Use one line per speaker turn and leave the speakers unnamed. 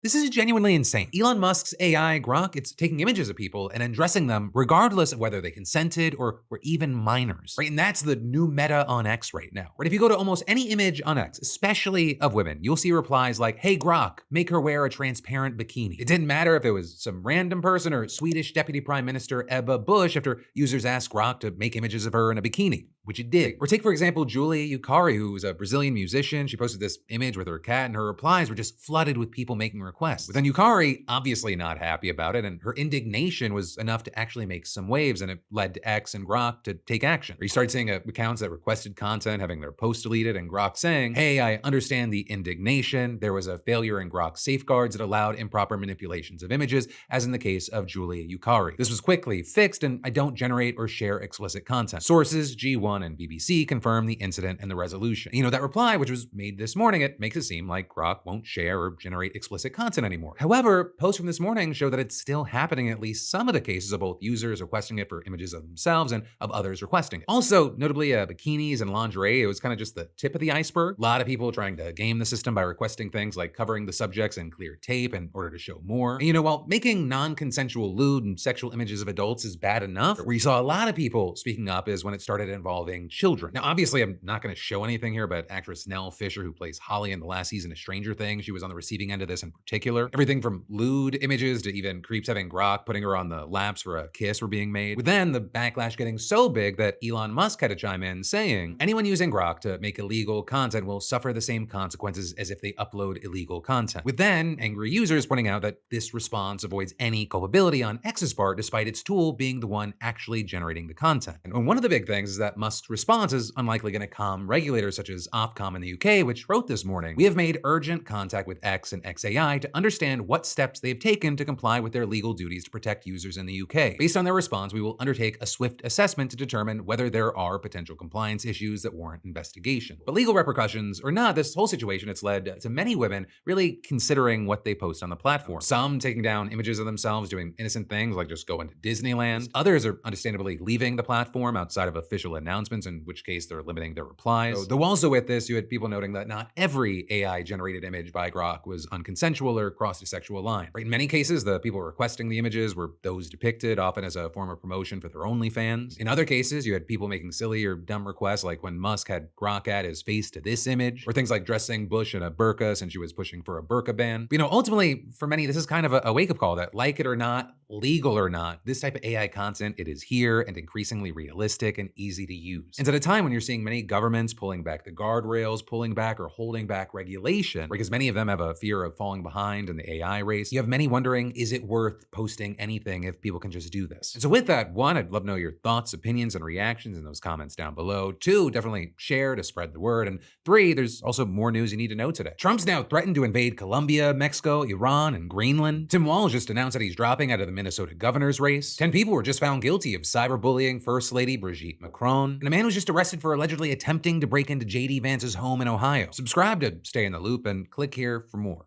This is genuinely insane. Elon Musk's AI, Grok, it's taking images of people and undressing them regardless of whether they consented or were even minors, right? And that's the new meta on X right now, right? If you go to almost any image on X, especially of women, you'll see replies like, hey, Grok, make her wear a transparent bikini. It didn't matter if it was some random person or Swedish Deputy Prime Minister Ebba Busch after users asked Grok to make images of her in a bikini, which it did. Or take, for example, Julia Yukari, who was a Brazilian musician. She posted this image with her cat, and her replies were just flooded with people making requests. But then Yukari, obviously not happy about it, and her indignation was enough to actually make some waves, and it led to X and Grok to take action. Or you start seeing accounts that requested content having their post deleted, and Grok saying, hey, I understand the indignation. There was a failure in Grok's safeguards that allowed improper manipulations of images, as in the case of Julia Yukari. This was quickly fixed, and I don't generate or share explicit content. Sources, G1 and BBC confirm the incident and the resolution. You know, that reply, which was made this morning, it makes it seem like Grok won't share or generate explicit content anymore. However, posts from this morning show that it's still happening in at least some of the cases of both users requesting it for images of themselves and of others requesting it. Also, notably, bikinis and lingerie, it was kind of just the tip of the iceberg. A lot of people trying to game the system by requesting things like covering the subjects in clear tape in order to show more. And, you know, while making non-consensual lewd and sexual images of adults is bad enough, where you saw a lot of people speaking up is when it started involving children. Now, obviously, I'm not going to show anything here, but actress Nell Fisher, who plays Holly in the last season of Stranger Things, she was on the receiving end of this in particular. Everything from lewd images to even creeps having Grok putting her on the laps for a kiss were being made, with then the backlash getting so big that Elon Musk had to chime in saying, anyone using Grok to make illegal content will suffer the same consequences as if they upload illegal content. With then angry users pointing out that this response avoids any culpability on X's part despite its tool being the one actually generating the content. And one of the big things is that Musk's response is unlikely going to calm regulators such as Ofcom in the UK, which wrote this morning, we have made urgent contact with X and XAI to understand what steps they've taken to comply with their legal duties to protect users in the UK. Based on their response, we will undertake a swift assessment to determine whether there are potential compliance issues that warrant investigation. But legal repercussions or not, this whole situation, it's led to many women really considering what they post on the platform. Some taking down images of themselves doing innocent things like just going to Disneyland. Others are understandably leaving the platform outside of official announcements, in which case they're limiting their replies. Though also with this, you had people noting that not every AI-generated image by Grok was unconsensual or crossed a sexual line. Right? In many cases, the people requesting the images were those depicted, often as a form of promotion for their OnlyFans. In other cases, you had people making silly or dumb requests, like when Musk had Grok add his face to this image, or things like dressing Bush in a burqa since she was pushing for a burqa ban. But, you know, ultimately, for many, this is kind of a wake-up call that, like it or not, legal or not, this type of AI content, it is here and increasingly realistic and easy to use. And at a time when you're seeing many governments pulling back the guardrails, pulling back or holding back regulation, because many of them have a fear of falling behind in the AI race, you have many wondering, is it worth posting anything if people can just do this? And so with that, one, I'd love to know your thoughts, opinions, and reactions in those comments down below. Two, definitely share to spread the word. And three, there's also more news you need to know today. Trump's now threatened to invade Colombia, Mexico, Iran, and Greenland. Tim Walz just announced that he's dropping out of the Minnesota governor's race. 10 people were just found guilty of cyberbullying First Lady Brigitte Macron. And a man was just arrested for allegedly attempting to break into J.D. Vance's home in Ohio. Subscribe to stay in the loop and click here for more.